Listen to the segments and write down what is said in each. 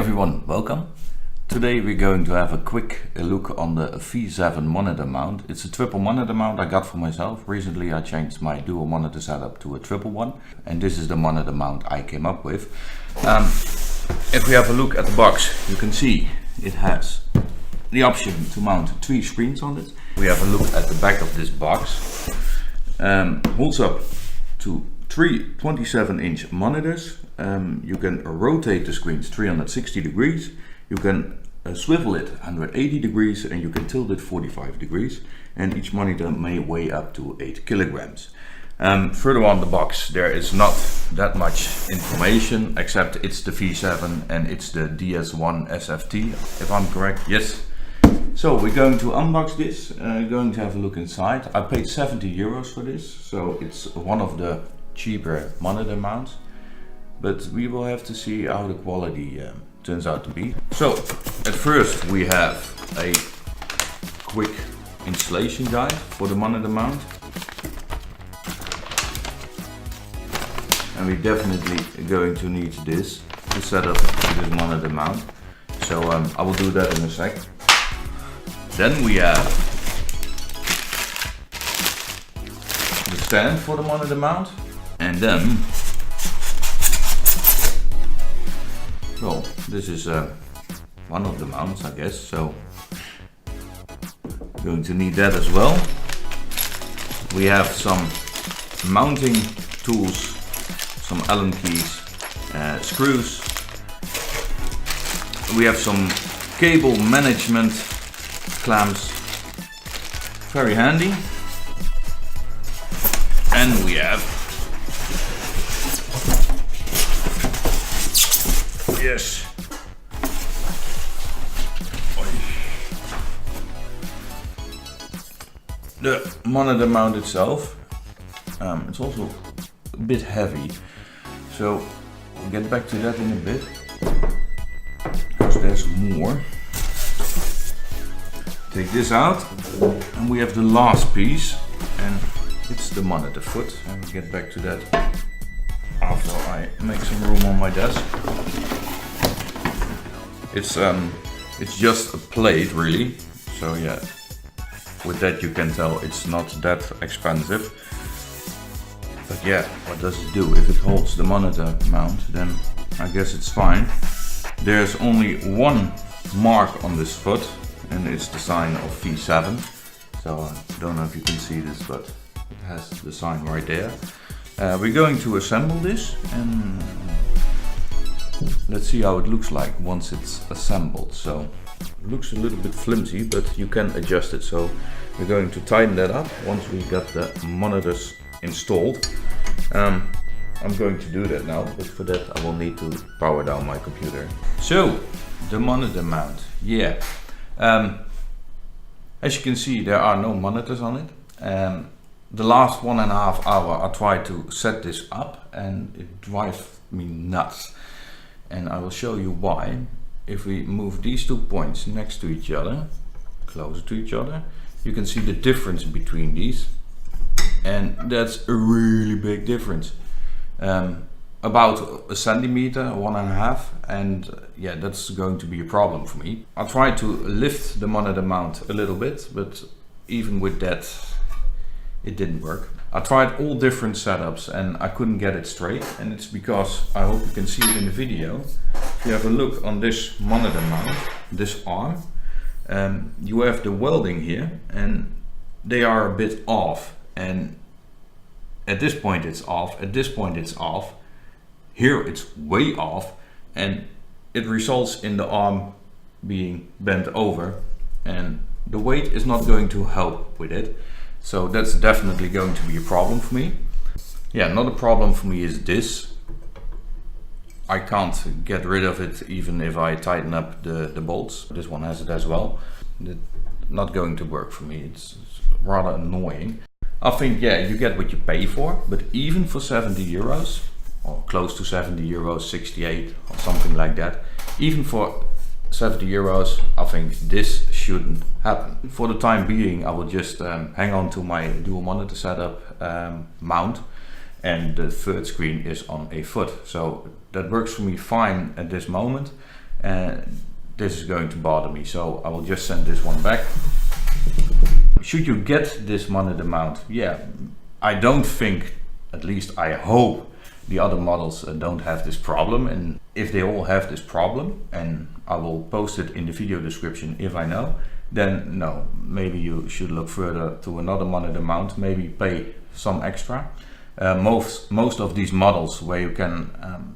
everyone, welcome. Today we're going to have a quick look on the V7 monitor mount. It's a triple monitor mount I got for myself. Recently I changed my dual monitor setup to a triple one, and this is the monitor mount I came up with. If we have a look at the box, you can see it has the option to mount 3 screens on it. We have a look at the back of this box. Holds up to 3 27-inch monitors. You can rotate the screens 360 degrees. You can swivel it 180 degrees and you can tilt it 45 degrees. And each monitor may weigh up to 8 kilograms. Further on the box there is not that much information, except it's the V7 and it's the DS1FST, if I'm correct. Yes. So we're going to unbox this, going to have a look inside. I paid 70 euros for this, so it's one of the cheaper monitor mounts. But we will have to see how the quality turns out to be. So at first we have a quick installation guide for the monitor mount. And we're definitely going to need this to set up this monitor mount. So I will do that in a sec. Then we have the stand for the monitor mount. And then, well, this is one of the mounts, I guess. So going to need that as well. We have some mounting tools, some Allen keys, screws. We have some cable management clamps, very handy. And we have, yes, the monitor mount itself. It's also a bit heavy, so we'll get back to that in a bit, because there's more. Take this out and we have the last piece, and it's the monitor foot, and we'll get back to that after I make some room on my desk. It's just a plate really, so yeah, with that you can tell it's not that expensive. But yeah, what does it do? If it holds the monitor mount, then I guess it's fine. There's only one mark on this foot, and it's the sign of V7. So I don't know if you can see this, but it has the sign right there. We're going to assemble this, and let's see how it looks like once it's assembled. So it looks a little bit flimsy, but you can adjust it. So we're going to tighten that up once we got the monitors installed. I'm going to do that now, but for that I will need to power down my computer. So the monitor mount, yeah. As you can see, there are no monitors on it. The last 1.5 hours I tried to set this up and it drives me nuts. And I will show you why. If we move these 2 points next to each other, closer to each other, you can see the difference between these. And that's a really big difference. About a centimeter, 1.5, and yeah, that's going to be a problem for me. I tried to lift the monitor mount a little bit, but even with that, it didn't work. I tried all different setups and I couldn't get it straight, and it's because, I hope you can see it in the video, if you have a look on this monitor mount, this arm, you have the welding here, and they are a bit off, and at this point it's off, at this point it's off. Here it's way off, and it results in the arm being bent over, and the weight is not going to help with it. So that's definitely going to be a problem for me. Yeah, another problem for me is this. I can't get rid of it even if I tighten up the bolts. This one has it as well. It's not going to work for me. It's rather annoying. I think, yeah, you get what you pay for, but even for 70 euros, or close to 70 euros, 68 or something like that, even for 70 euros, I think this shouldn't happen. For the time being, I will just hang on to my dual monitor setup mount, and the third screen is on a foot. So that works for me fine at this moment. this is going to bother me, so I will just send this one back. Should you get this mounted mount? Yeah, I don't think, at least I hope, the other models don't have this problem, and if they all have this problem, and I will post it in the video description if I know, then no, maybe you should look further to another monitor mount, maybe pay some extra. Most of these models where you can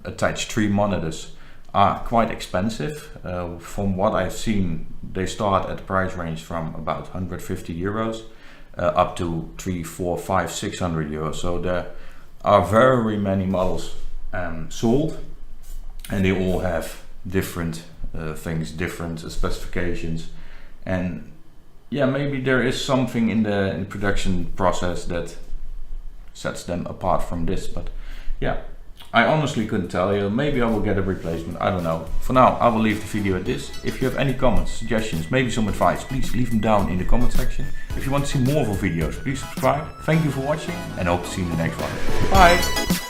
attach 3 monitors are quite expensive. From what I've seen, they start at the price range from about 150 euros up to 300, 400, 500, 600 euros. So there are very many models sold, and they all have different things, different specifications. And yeah, maybe there is something in the production process that sets them apart from this, but yeah, I honestly couldn't tell you. Maybe I will get a replacement, I don't know. For now, I will leave the video at this. If you have any comments, suggestions, maybe some advice, please leave them down in the comment section. If you want to see more of our videos, please subscribe. Thank you for watching, and hope to see you in the next one. Bye!